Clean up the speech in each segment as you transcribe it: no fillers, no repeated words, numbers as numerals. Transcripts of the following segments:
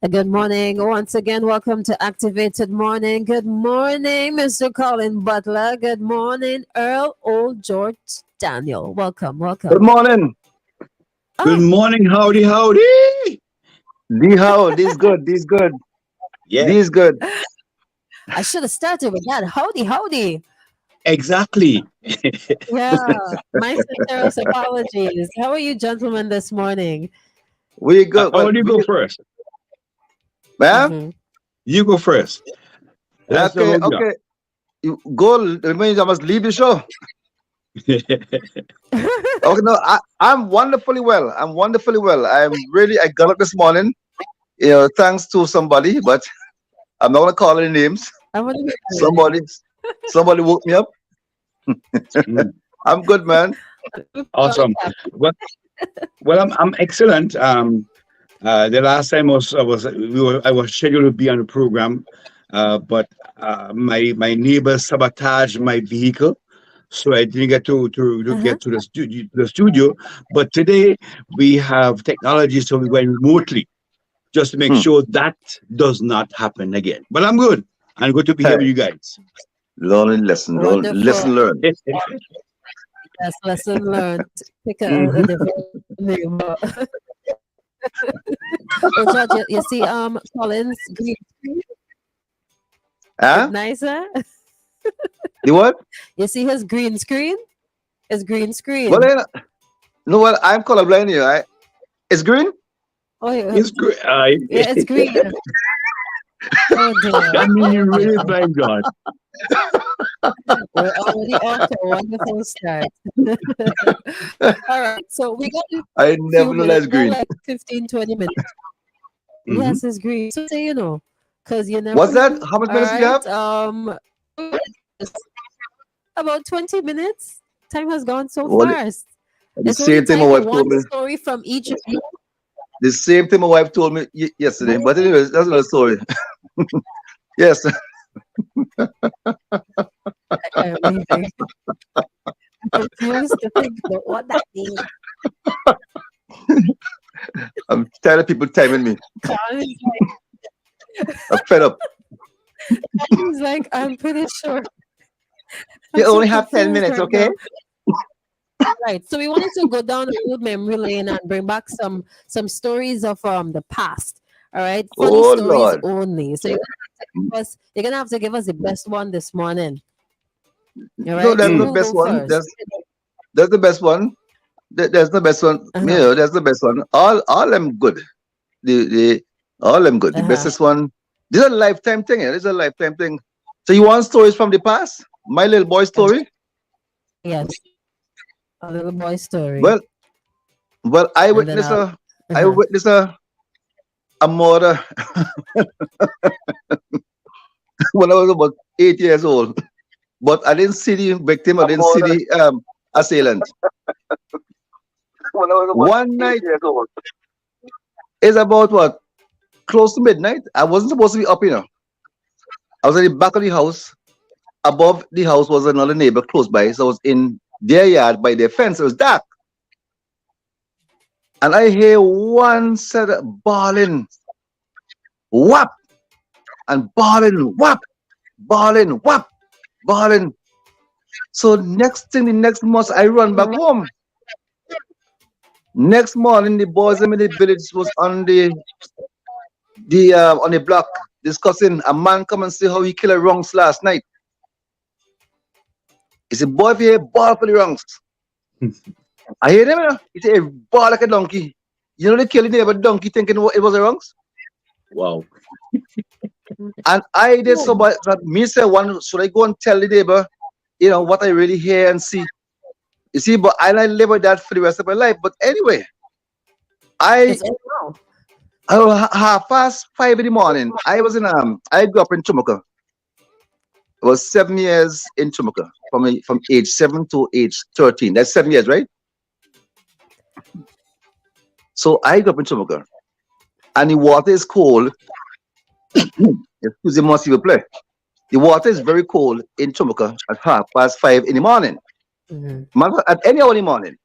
Good morning. Once again, welcome to Activated Morning. Good morning, Mr. Colin Butler. Good morning, Earl Old George Daniel. Welcome, Good welcome. morning. Good Oh, morning, howdy, howdy. D how? This good. This good. Yeah, This good. I should have started with that. Howdy, howdy. exactly. Yeah, my sincerest apologies. How are you, gentlemen, this morning? We good. Oh, Well, you go first. man. Mm-hmm. You go first. Let's know Okay. how we are. Okay. You go. It means I must leave the show. Okay. No, I'm wonderfully well. I'm wonderfully well. I got up this morning. Thanks to somebody, but I'm not gonna call any names. I want to hear the name. Somebody, somebody woke me up. Mm, I'm good, man. awesome. Well, I'm excellent. The last time I was scheduled to be on the program, but my neighbor sabotaged my vehicle, so I didn't get to Uh-huh. get to the studio. But today we have technology, so we went remotely just to make Hmm. sure that does not happen again. But I'm good. I'm good to be here with Hey, you guys. learn, lesson, learn, Wonderful. lesson, learn. Yes, lesson learned. Pick a Mhm. different name. Oh, George, you see, Colin's green screen is Huh? nicer. The what? You see his green screen? His green Well, screen. no, well, I'm colorblind here. It's green. Oh, yeah, It's great. yeah, it's green. Oh dear. That means Oh you really dear. blind God. We're already off to a wonderful start. All right. So we got a I few never know minutes, that's we got green. like 15, 20 minutes. Hmm. Yes, it's green. So say, because you never What's that? know. How much All minutes we have? right. It's about 20 minutes. Time has gone so Well, fast. the It's only same thing my time for wife told one me. story from each of you. The same thing my wife told me yesterday. One But anyways, that's another story. Yes, I am leaving. I refuse to think about what that means. I'm tired of people timing me. Colin's I'm fed up. he's like, I'm pretty sure. I'm You so only have 10 confused minutes, right okay? now. Right. So we wanted to go down a old memory lane and bring back some stories of the past. All right. Funny Oh stories Lord. only. So you're gonna have to give us the best one this morning. All No, right. that's So the Mm. who will best go one. first? That's the best one. That's the best one. Uh-huh. That's the best one. All them good. The all them good. The Uh-huh. bestest one. This is a lifetime thing. This is a lifetime thing. So you want stories from the past? My little boy Yes. story? Yes. A little boy story. Well, well, And then I'll I uh-huh. witnessed a murder when I was about 8 years old. But I didn't see the victim. I I'm didn't see more the assailant. when I was about One eight night years old. is about what, close to midnight. I wasn't supposed to be up. I was at the back of the house. Above the house was another neighbor close by. So I was in their yard by their fence. It was dark, and I hear one set of bawling, whap, and bawling, whap, bawling, whap, bawling. So next thing, the next month, I run back home. Next morning, the boys in the village was on the block discussing a man come and see how he killed a wrongs last night. He said, boy, if you hear ball for the wrongs. I hear him, he said, ball like a donkey. You know they killed the neighbor donkey thinking it was a wrongs? Wow. And I did so, but me say one, should I go and tell the neighbor, what I really hear and see? You see, but I live with that for the rest of my life. But anyway, I It's all now. I was 5:30 in the morning. I grew up in Chumuka. I was 7 years in Chumuka from age 7 to age 13. That's 7 years, right? So I grew up in Chumuka, and the water is cold. Excuse me, most people play. The water is very cold in Chumuka at 5:30 in the morning. Mhm. At any hour in the morning.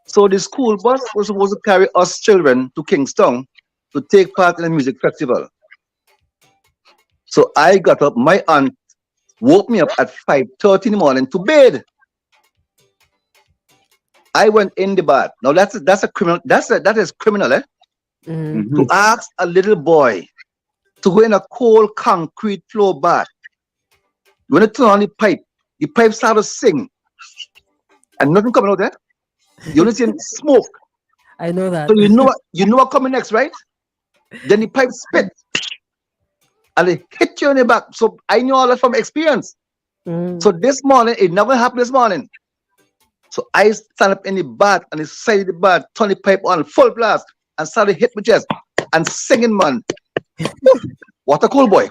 So the school bus was supposed to carry us children to Kingston to take part in a music festival. So I got up. My aunt woke me up at 5:30 in the morning to bed. I went in the bath. Now that's a criminal. That is criminal, eh? Mm. Mm-hmm. To ask a little boy to go in a cold concrete floor bath. When you turn on the pipe started to sing, and nothing coming out there. You only see smoke. I know that. So you know what coming next, right? Then the pipe spit and it hit you in the back. So I know all that from experience. Mm. So this morning, it never happened this morning. So I stand up in the bath and inside the bath, turn the pipe on full blast and started hit my chest and singing, man. What a cool boy.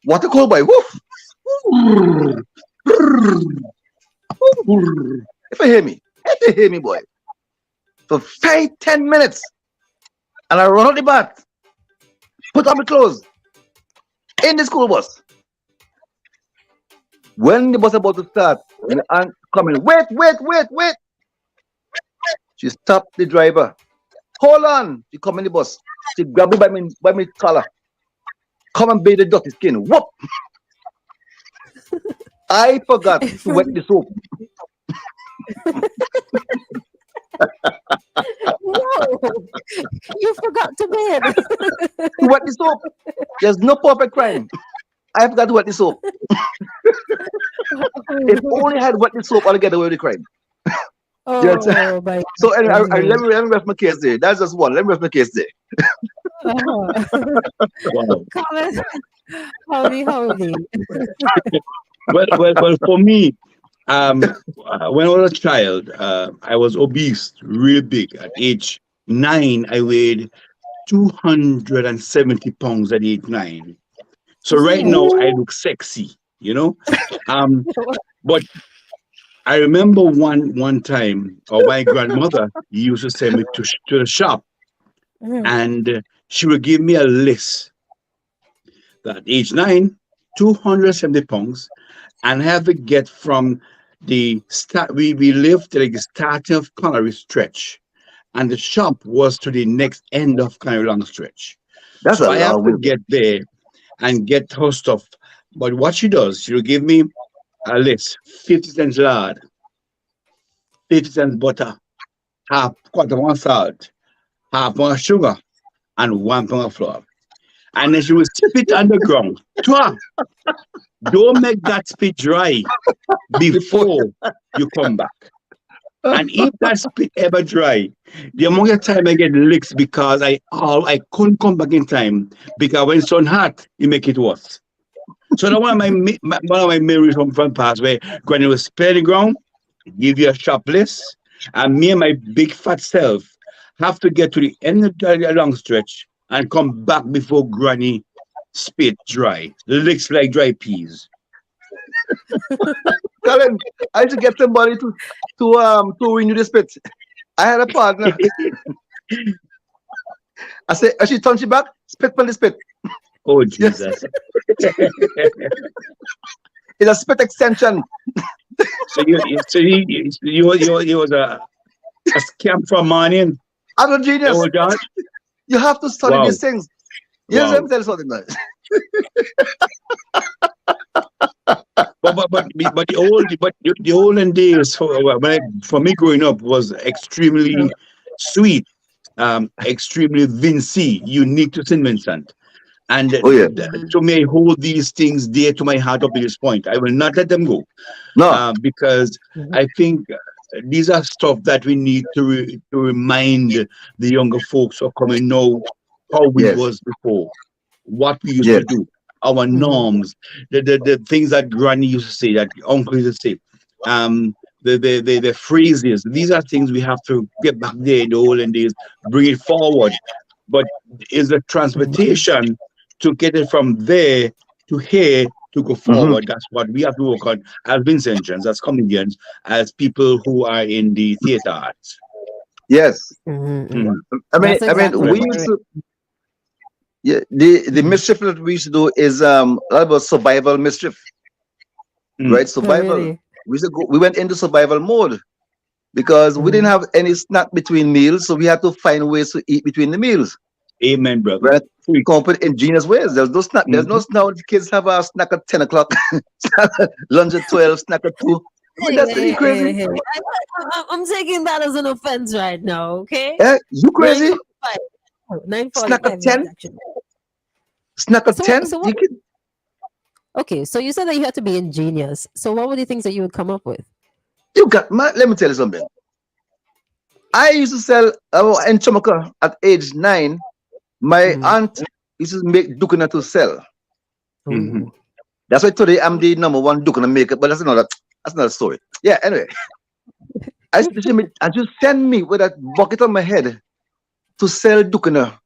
What a cool boy. If you hear me, boy. For 5-10 minutes. And I run out the bath, put on my clothes, in the school bus. When the bus about to start, and the aunt coming, wait. She stopped the driver. Hold on. She come in the bus. She grabbed me by my collar. Come and bathe the dirty skin. Whoop! I forgot to wet the soap. No, you forgot to bed. To wet the soap. There's no perfect crime. I forgot to wet the soap. If only I had wet the soap, I'd get away with the crime. Yes. Oh my So anyway, goodness. let me rest my case there. That's just one. Let me rest my case there. Uh-huh. Wow. Colin, howdy. Well, for me, when I was a child, I was obese, real big. At age 9, I weighed 270 pounds at age 9. So right now, I Oh. look sexy, you know. Um, but I remember one time, or my grandmother used to send me to the shop, Mm. and she would give me a list that age 9, 270 pounds, and have to get from the start. We lived to like the starting of Connery Stretch, and the shop was to the next end of Connery Long Stretch. That's So a I have long to way. get there and get her stuff. But what she does, she'll give me a list: 50 cents lard, 50 cents butter, half quarter one salt, half one sugar, and 1 pound of flour. And then she will spit on the ground. Twa, don't make that spit dry before you come back. And if that spit ever dry, the amount of time I get licks because I couldn't come back in time because when it's on hot, it make it worse. So that one of my memories from past where Granny was spare the ground, give you a sharp list, and me and my big fat self have to get to the end of the long stretch and come back before Granny spit dry, licks like dry peas. Colin, I should get somebody to renew the spit. I had a partner. I said, as she turned she back, spit on the spit. Oh Yes, Jesus! it's a spit extension. So you was a scam from morning. I'm a genius. Oh God! You have to study Wow! these things. Yes, let me Wow! tell you something. Man. But the olden days for me growing up was extremely sweet, extremely Vincy, unique to St. Vincent. And Oh yeah. Mhm. to me, I hold these things dear to my heart up to this point. I will not let them go No. because Mhm. I think these are stuff that we need to remind the younger folks who are coming know how we Yes. was before, what we used to Yes. do, our Mhm. norms, the things that Granny used to say, that Uncle used to say, the phrases. These are things we have to get back there in the olden days, bring it forward. But is the Mhm. transportation to get it from there to here to go Mm-hmm. forward? That's what we have to work on as Vincentians, as comedians, as people who are in the theater arts. Yes. Mhm. Mhm. Mhm. That's I mean, Thank you exactly very we much. used correct. to. Yeah, the Mhm. mischief that we used to do is a lot about survival mischief, Mm. right? Oh, Survival. really? We went into survival mode. because we didn't Mm. have any snack between meals, so we had to find ways to eat between the meals. Amen, brother. Right? Preach. Come up with ingenious ways. There's no snack. There's no Mm-hmm. now the kids have a snack at 10 o'clock, lunch at 12, snack at 2. I mean, Hey, that's hey, really hey, crazy. hey. I'm taking that as an offense right now, okay? Eh? You crazy? 9:45. Oh, Snack at 9:45 is 10? actually. Snack at So 10? so what You can, okay, so you said that you had to be ingenious. So what were the things that you would come up with? you got man. Let me tell you something. I used to sell in Chamaka at age 9. My Mm. aunt used to make dukuna to sell. Mm-hmm. Oh. That's why today I'm the number one dukuna maker, but that's another story. Yeah, anyway. And you send me with that bucket on my head to sell dukuna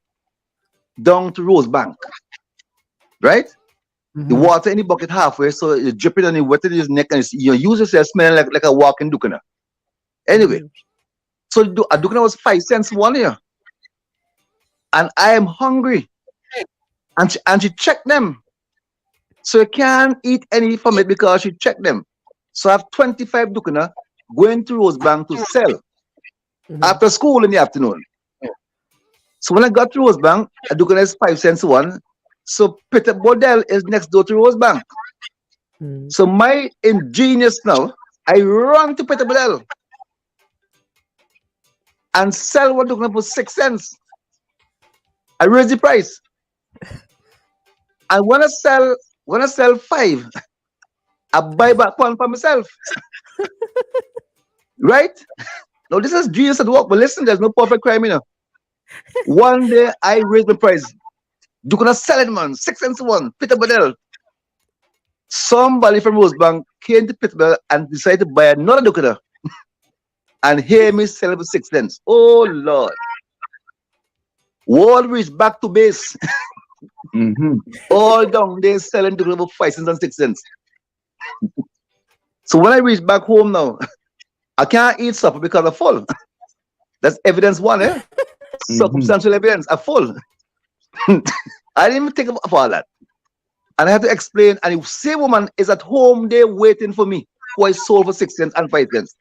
down to Rosebank, right? The Mhm. water in the bucket halfway, so you drip it on the wet in his neck, and you use yourself smelling like a walking dukana. Anyway, Mhm. so a dukana was 5 cents one year, and I am hungry, and she checked them, so you can't eat any from it because she checked them. So I have 25 dukana going to Rosebank to sell Mhm. after school in the afternoon. So when I got to Rosebank, a dukana is 5 cents one. So Peter Bodell is next door to Rosebank. Mhm. So my ingenious now, I run to Peter Bodell and sell one dukana for 6 cents. I raise the price. And when I sell five, I buy back one for myself. Right? Now this is genius at work, but listen, there's no perfect crime, you know. One day I raise the price. You gonna sell it, man. 6 cents one. Peter Bodell. Somebody from Rosebank came to Pittsburgh and decided to buy another Dukana and hear me sell it for 6 cents. Oh Lord. World reached back to base. Mm-hmm. All down there selling Dukana for 5 cents and 6 cents. So when I reach back home now, I can't eat supper because I'm full. That's evidence one, eh? Mm-hmm. Circumstantial evidence. I'm full. I didn't even think of all that. And I had to explain, and the same woman is at home there waiting for me, who I sold for 6 cents and 5 cents,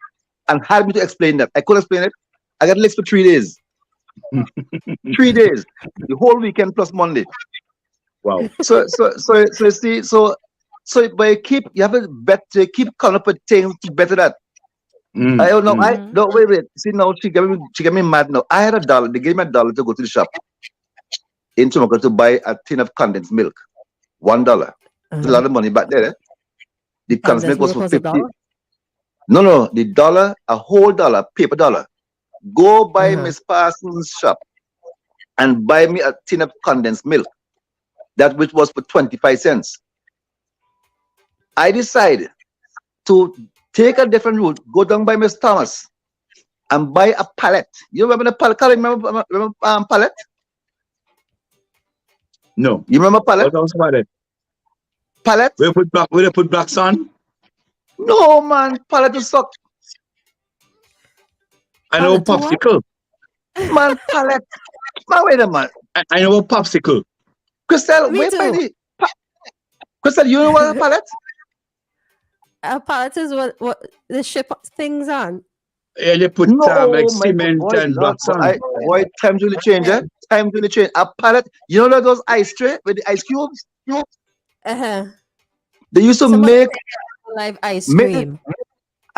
and had me to explain that. I couldn't explain it. I got lists for 3 days. 3 days. The whole weekend plus Monday. Wow. So you see, but you have to bet to keep coming up with things to better that. I don't know. Mm-hmm. I Mhm. no wait. See now she got me mad now. I had a dollar. They gave me a dollar to go to the shop in Toronto to buy a tin of condensed milk. $1. It's a Uh-huh. lot of money back there. Eh? The condensed milk Condensed was milk for was a 50. dollar? No, no, the dollar, a whole dollar, paper dollar. Go by Uh-huh. Miss Parsons' shop and buy me a tin of condensed milk. That which was for 25 cents. I decided to take a different route, go down by Miss Thomas and buy a pallet. You remember the pallet? Collin, remember pallet? No. You remember pallet? What else about it? Pallet? Where they put blacks on? No, man, pallet to suck. I know a Pallet to what? popsicle. Man, pallet. Man, wait a minute. I know a popsicle. Crystal, Me wait by too. the. Crystal, you know what a pallet? A pallet is what the ship things on. Yeah, they put like No, my cement boy, and Lord, blocks on. times really change, eh? Times really change. A pallet, you know those ice tray with the ice cubes? Uh-huh. They used to Somebody make live ice make it, cream.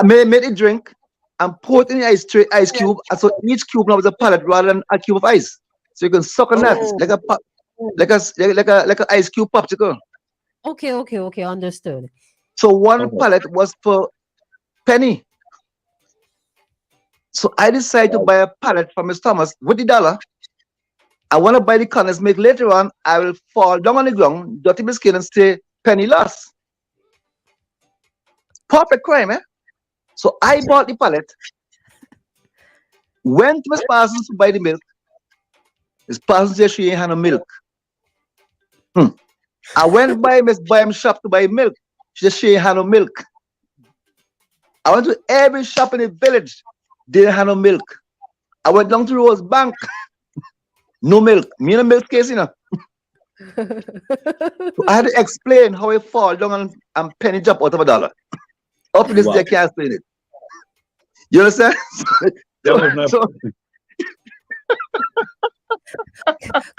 make it drink and pour it in the ice cube. And so each cube now is a pallet rather than a cube of ice. So you can suck on that Oh, like a ice cube popsicle. okay, okay, okay. Understood. So one Oh, pallet was for penny. So I decided to wow. buy a pallet from Miss Thomas with the dollar. I want to buy the condensed milk later on. I will fall down on the ground, dirty my skin, and stay penniless. Perfect crime, eh? So I bought the pallet, went to Miss Parsons to buy the milk. Miss Parsons said she ain't had no milk. Hmm. I went by Miss Byam's shop to buy milk. She said she ain't had no milk. I went to every shop in the village. Didn't have no milk. I went down to Rose Bank. No milk. Me in a milk case, you know. So I had to explain how I fall down and penny drop out of a dollar. Up to this day, I Wow. can't explain it. You understand? That so, was not. so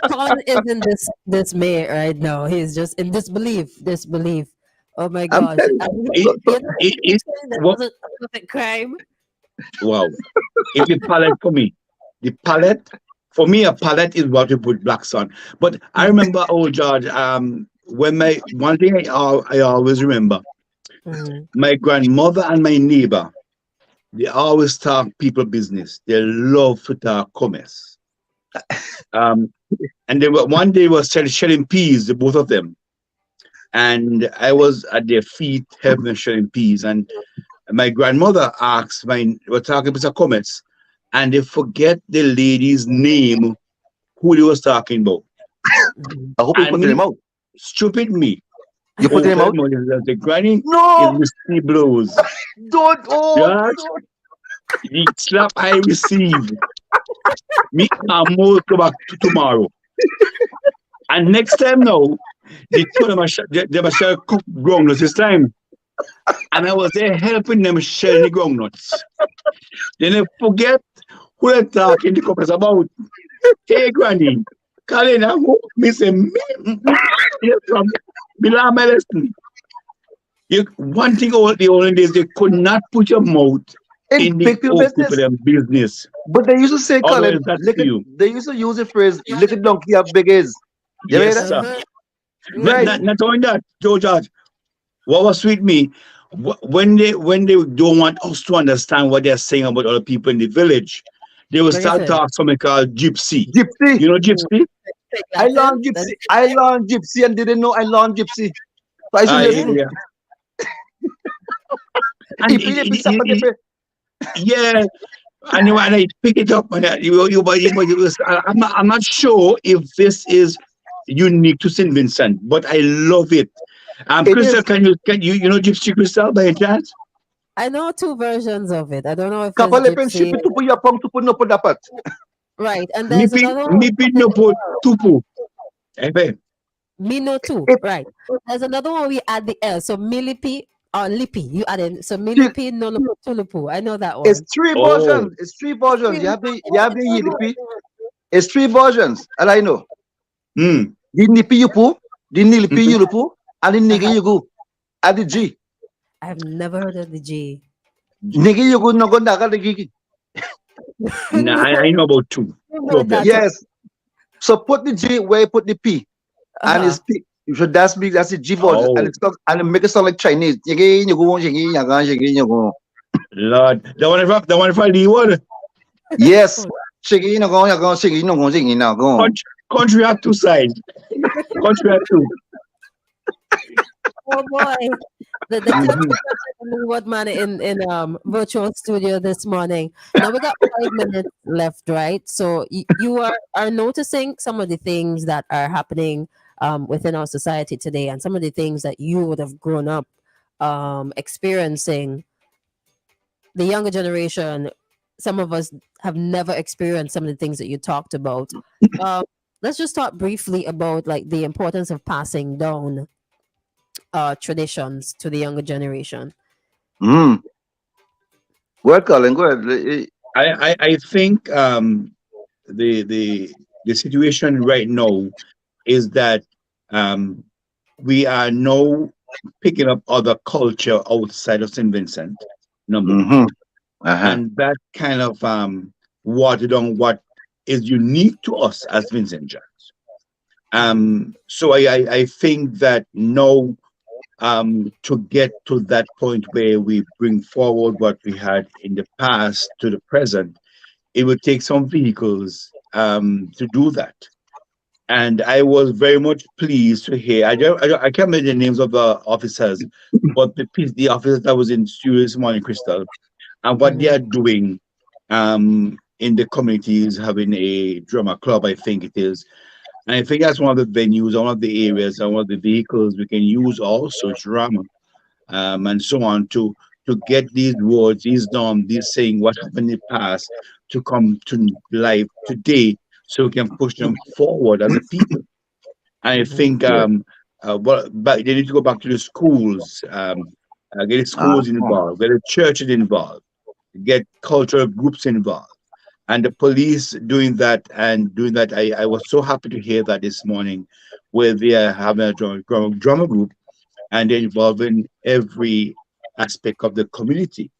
Colin is in this dismay right now. He's just in disbelief. Disbelief. Oh my I'm gosh. telling And you. It, you know, he's it, saying that what? wasn't a perfect crime. Wow. It's the palette for me. The palette for me, a palette is what you put blacks on. But I remember, old George. When my one thing I always remember, Mm. my grandmother and my neighbor, they always talk people business. They love to talk commerce. Um, and they were one day was shelling peas, the both of them, and I was at their feet helping them shelling peas. And my grandmother asked, we're talking about commerce, and they forget the lady's name who they was talking about. Mhm. I hope you And put them me, out. stupid me, You put them open out? money, the granny is No, Mr. Blows. don't. Oh, George, don't. the slap I receive, me almost go back to tomorrow. And next time now, they told them they must shall cook groundnuts this time. And I was there helping them shell the groundnuts. Then they forget who they talking the couples about. Hey, Granny, Collin, who? Me say, me from Milan Medicine. One thing about the olden days, they could not put your mouth In in the big people old people business. them business. But they used to say, Otherwise, Colin, that's lick for it. you. They used to use the phrase, lick a donkey up big is. You mean Yes, that? sir. Uh-huh. Not, Right. Mm-hmm. not, not only that, Joe George, what was with me, when they don't want us to understand what they're saying about other people in the village, they will What is start it? talk something called gypsy. Gypsy. You know gypsy? Say I Latin? learned That's gypsy. I learned gypsy and didn't know I learned gypsy. So I should Yeah, listen. yeah. And Ipi, ipi, yeah, and I pick it up and I'm not sure if this is unique to St. Vincent, but I love it. It Crystal, is. can you know Gypsy Crystal by any chance? I know two versions of it. I don't know if it's Kapal ipin gypsy. ship it to put your pong to put no put dapat. Right. And there's another one we Mipi put no in po tupu. Efe. Mino too. It Right. There's another one we add the L. So Milipi or Lippy. You add in. So it- Milipi no Tulupu. I know that it's one. three Oh. versions. It's three It's versions. three You have the yidipi. It's three versions. And I know. Hmm. The nipi yupu, the nilipi Mhm. yulupu, and the nigi Uh-huh. yugu. And the G. I've never heard of the G. Nigi yugu no go naga the gigi. Nah, I know about two Made of that them. up. Yes. So put the G where you put the P. And Uh-huh. it's P. So that's the G version. And Oh, and it make it sound like Chinese. Yigi yugu, yigi yaga, yigi yugu. Lord. The one from the one. Yes. Shigi no go, yaga, shigi no go, shigi no go. Country, country have two sides. Country have two. Oh boy. The country Mm-hmm. what man in virtual studio this morning. Now we got 5 minutes left, right? So you are noticing some of the things that are happening within our society today, and some of the things that you would have grown up experiencing. The younger generation, some of us have never experienced some of the things that you talked about. Um, let's just talk briefly about like the importance of passing down traditions to the younger generation. Mm. Go ahead, Colin. Go ahead. I think the the the situation right now is that um, we are now picking up other culture outside of St. Vincent, number one, Mm-hmm. Uh-huh. and that kind of watered down what is unique to us as Vincentians. So I think that now to get to that point where we bring forward what we had in the past to the present, it would take some vehicles to do that. And I was very much pleased to hear. I can't remember the names of the officers, but the officers that was in studio this morning, Crystal, and what they Mhm. are doing in the communities, having a drama club, I think it is. And I think that's one of the venues, one of the areas, and one of the vehicles we can use also drama and so on to get these words, these norms, these saying what happened in the past to come to life today, so we can push them forward as a people. And I Mhm. think but they need to go back to the schools, get the schools Uh-huh. involved, get the churches involved. get cultural groups involved. And the police doing that and doing that. I was so happy to hear that this morning, where they are having a drama group and they're involving every aspect of the community.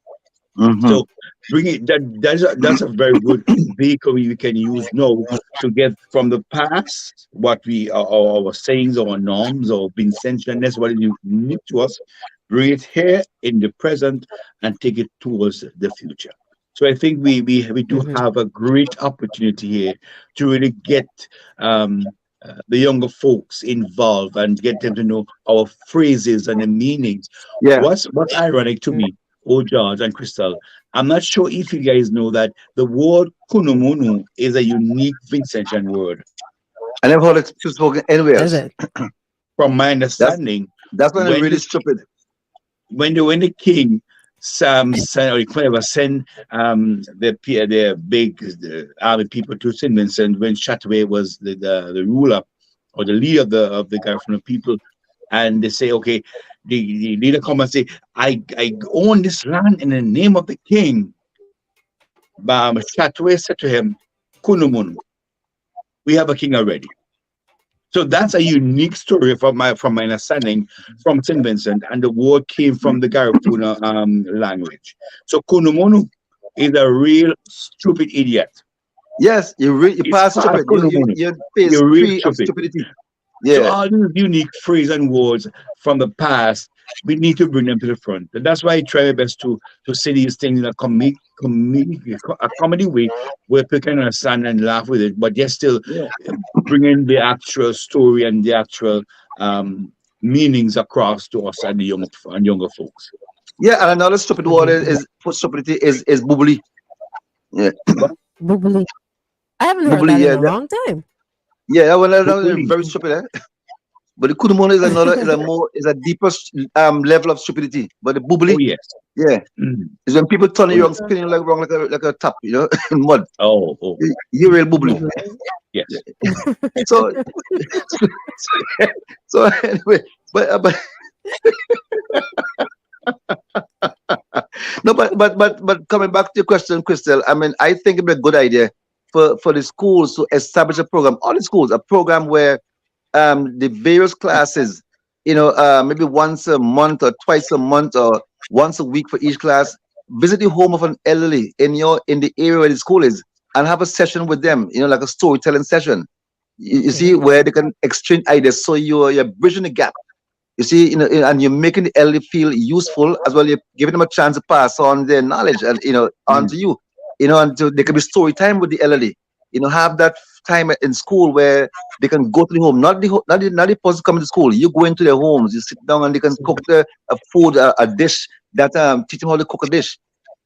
Mm-hmm. So bring it that's a very good vehicle we can use now to get from the past what we our sayings, our norms, or Vincentianness, what is unique to us, bring it here in the present and take it towards the future. So I think we do Mhm. have a great opportunity here to really get the younger folks involved and get them to know our phrases and the meanings. Yeah. What's ironic to me, oh George and Crystal, I'm not sure if you guys know that the word kunumunu is a unique Vincentian word. I never heard it spoken anywhere Is else. it? From my That's understanding, that's when I'm when really the stupid. when the king sent or the whoever sent the big army people to St. Vincent when Chataway was the ruler or the leader of the guy from the people, and they say, okay, the leader come and say, I own this land in the name of the king. Chataway said to him, Kunumun, we have a king already. So that's a unique story from my understanding from St. Vincent, and the word came from the Garifuna language. So Kunumunu is a real stupid idiot. Yes, you It's pass called stupid. Kunumunu. You phase You're real three of stupid. stupidity. So Yeah. all these unique phrases and words from the past, we need to bring them to the front. And that's why I try my best to say these things in a comedy way where people can understand and laugh with it, but yet still Yeah. bringing the actual story and the actual um, meanings across to us and the younger folks. Yeah, and another stupid word Mhm. is for stupidity is bubbly. Yeah. But Bubbly. I haven't heard Bubbly, that in yeah. a long time. Yeah, that one is hopefully, very stupid, eh? But the kudumon is another is a deeper level of stupidity. But the oh bubbly, yes, yeah, Mhm. is when people turn Oh you yes, wrong, spinning like wrong like a tap, in mud. oh You're real bubbly. Bubbly. Yeah. yes. So so anyway, but no, but coming back to your question, Crystal, I mean, I think it'd be a good idea for the schools to establish a program, all the schools, a program where the various classes, maybe once a month or twice a month or once a week for each class, visit the home of an elderly in the area where the school is and have a session with them, like a storytelling session. You see, Okay. where they can exchange ideas. So you're bridging the gap. You see, and you're making the elderly feel useful as well. You're giving them a chance to pass on their knowledge and on to Mhm. you. And there can be story time with the elderly. Have that time in school where they can go to the home, not the person coming to school. You go into their homes, you sit down, and they can cook a food, a dish that teach them how to cook a dish.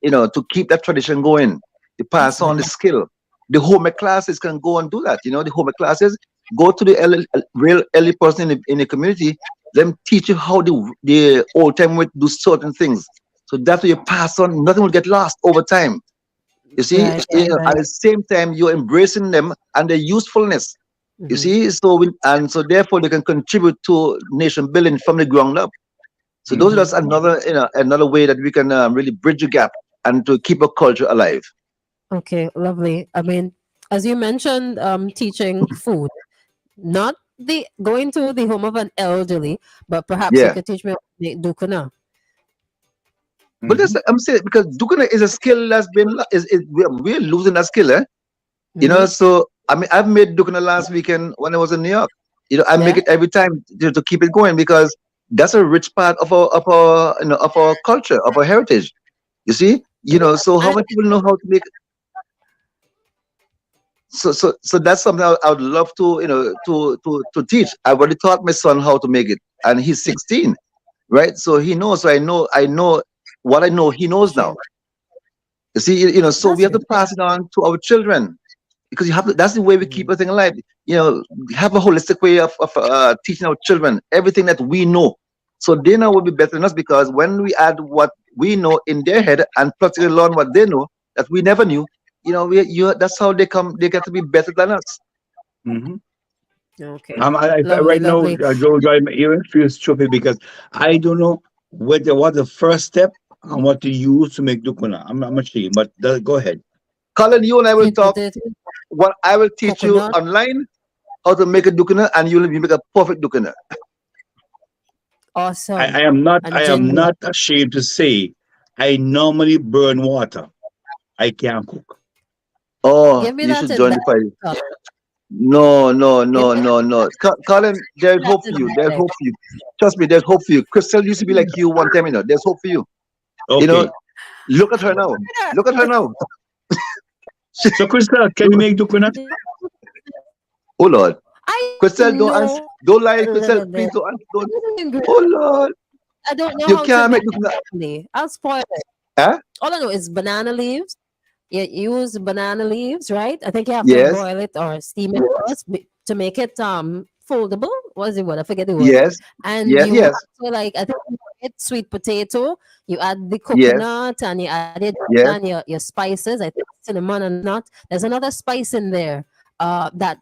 To keep that tradition going, to pass That's on the nice. skill. The home ec classes can go and do that. The home ec classes go to the real elderly person in the community, them teach you how the old time would do certain things. So that way you pass on, nothing will get lost over time. You see, Right, right, at right. the same time you're embracing them and their usefulness. You Hmm. see, so therefore they can contribute to nation building from the ground up. So those are Mhm. just another way that we can really bridge the gap and to keep a culture alive. Okay, lovely. I mean, as you mentioned, teaching food, not the going to the home of an elderly, but perhaps you Yeah. could teach me how to make dukuna. But Mhm. I'm saying because Dukana is a skill that's been we're losing that skill, eh? Mm-hmm. So I mean, I've made Dukana last weekend when I was in New York. I make Yeah. it every time to keep it going because that's a rich part of our culture, of our heritage. You see, so how And many people know how to make? So that's something I would love to to teach. I've already taught my son how to make it, and he's 16, right? So he knows. So I know what I know. He knows sure, now. You see, so we that's have to good. pass it on to our children because you have to. That's the way we keep Mhm. everything alive. Have a holistic way of teaching our children everything that we know, so they know will be better than us. Because when we add what we know in their head and practically learn what they know that we never knew, that's how they come. They get to be better than us. Mhm. Okay, Right lovely, now, lovely. Joe, I even feel stupid because I don't know what the first step. and what to use to make dukuna. I'm ashamed, but go ahead. Colin, you and I will Sweet talk. potato, What I will teach you coconut. online how to make a dukana, and you'll make a perfect dukana. Awesome. I And am ginger. not ashamed to say I normally burn water. I can't cook. Oh, Give me you that should in join the dialect, party. Colin. No, no, Give no, me no, no. Colin, there's that hope for in you. There's dialect. hope for you. Trust me, there's hope for you. Crystal used to be like you one time, There's hope for you. You know, Okay. look at her now. Look at her now. So Crystal, can you make dukuna? Oh Lord. I Crystal, don't answer. know Don't a lie, Crystal. little Please bit. don't answer. Don't. I'm doing good. Oh Lord. I don't know You how to can't make make it dukana. properly. I'll spoil it. Huh? All I know is banana leaves. You use banana leaves, right? I think you have to Yes. boil it or steam it first to make it foldable. What is the word? I forget the word. Yes. And Yes. you have Yes. to like I think you add sweet potato. You add the Yes. coconut and you add it Yes. and your spices. I think cinnamon and nut. There's another spice in there. That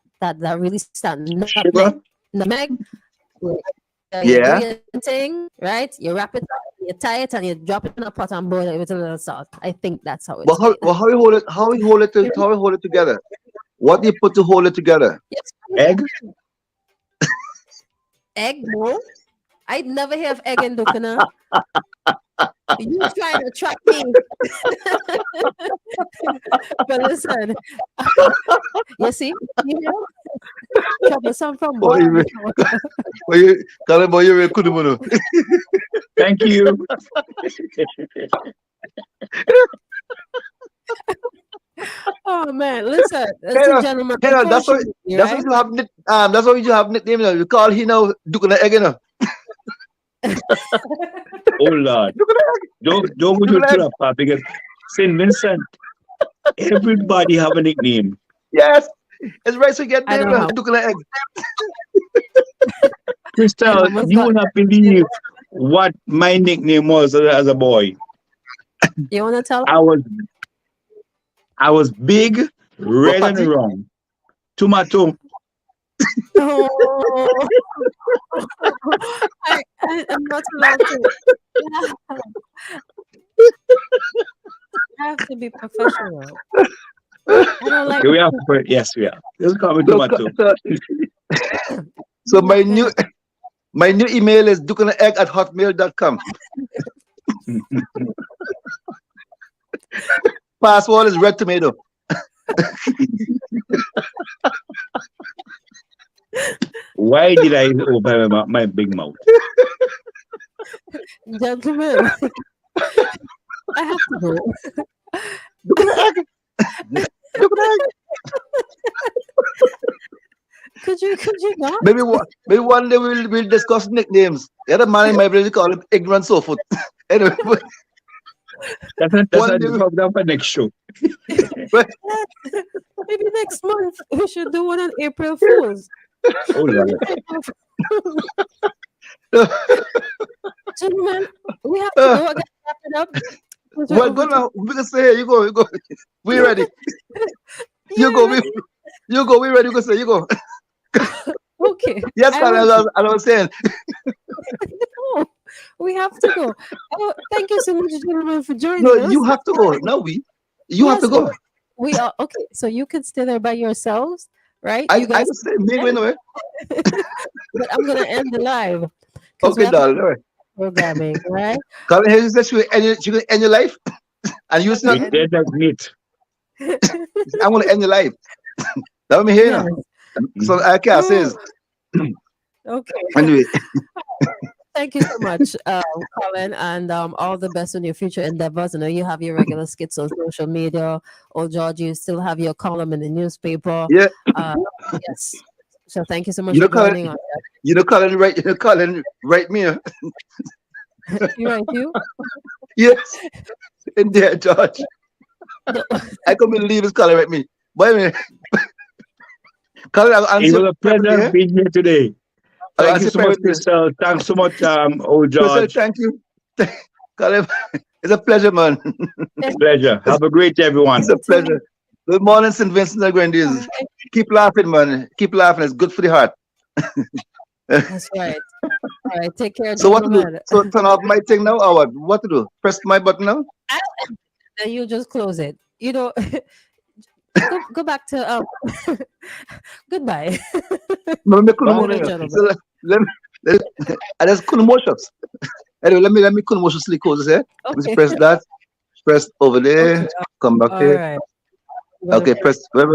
really stand nutmeg. Sugar? Nutmeg. You do Yeah. your thing, right? You wrap it up, you tie it, and you drop it in a pot and boil it with a little salt. I think that's how But it's made. how you hold it? How you hold it? How you hold it together? What do you put to hold it together? Yes, Egg? egg, no. I'd never hear of egg in Dukana. You trying to trap me. But listen, you see, you know, troublesome from Boy, boy. you, boy, you, Colin, boy, you really couldn't move. Thank you. Oh man, listen, Hey, ladies and gentlemen, hey, that's why. unfortunately, That's why right? you have that's why you have nickname. You call he now Duke the egg. Oh Lord. Duke the egg. Don't go Duke to the egg. the part because St. Vincent, everybody have a nickname. Yes, it's right. So get I name know how. Duke the egg. I Crystal, almost you got will not believe what my nickname was as a boy. you wanna tell I was I was big, What red and party? round. Tomato. Oh, I'm not allowed to. Yeah, I have to be professional. I don't like Okay, we have to put yes, we are. Just call me So, tomato. so, so you're not gonna. my new email is dukenaegg@hotmail.com. Password is red tomato. Why did I open my big mouth? Gentlemen, I have to go. Duke the egg. Duke the egg. Could you not? Maybe one day we'll discuss nicknames. The other man in my village call him ignorant sofa. Anyway, That's one a day program for next show. Maybe next month we should do one on April Fools. Oh Lord. Gentlemen, we have to go. I gotta wrap it up. 'Cause we're well, go over time. now. We can say you go, you go. We ready. Yeah, You go, ready? you go. We ready. You go say you go. Okay. Yes, I Carl, will. I was saying. No, we have to go. Oh, thank you so much, gentlemen, for No, joining you us. have to go. Now you have to Yes, go. we are okay. So you can stay there by yourselves, right? You I guys, was saying me going away. but I'm gonna end the live because we Okay, have to darling. All right. programming, right? Carl, here is that she will end your life, and you We not. did that meet. I'm gonna end your life. That me here Yes. now. So I can't say Oh, okay. anyway. Thank you so much, Colin, and all the best in your future endeavors. I know you have your regular skits on social media. Oh, George, you still have your column in the newspaper. Yeah, Uh, yes. So thank you so much you for know, Colin. joining us. You know, Colin. Right. You know, Colin. Right. Me. You right, you? Yes. In there, George. No. I can't believe it's Colin right me. But anyway, Colin, I'll It answer was a privately. pleasure Eh? being here today. I'll Thank you answer so much, privately. Crystal. Thanks so much, old Crystal, George. thank you. Colin, it's a pleasure, man. Pleasure. It's, Have a great day, it's everyone. a pleasure. Good morning, St. Vincent and Grenadines. Keep laughing, man. Keep laughing. It's good for the heart. That's right. All right. Take care, So what to do? gentlemen. So turn off my thing now, or what to do? Press my button now? And you just close it. Go back to goodbye. Let me Bye. Ladies and so gentlemen. let me, I just couldn't motions. Anyway, let me couldn't motion close it. Let's Okay. press that. Press over Okay. there. Come back All here. right. I'm gonna Okay, press press wherever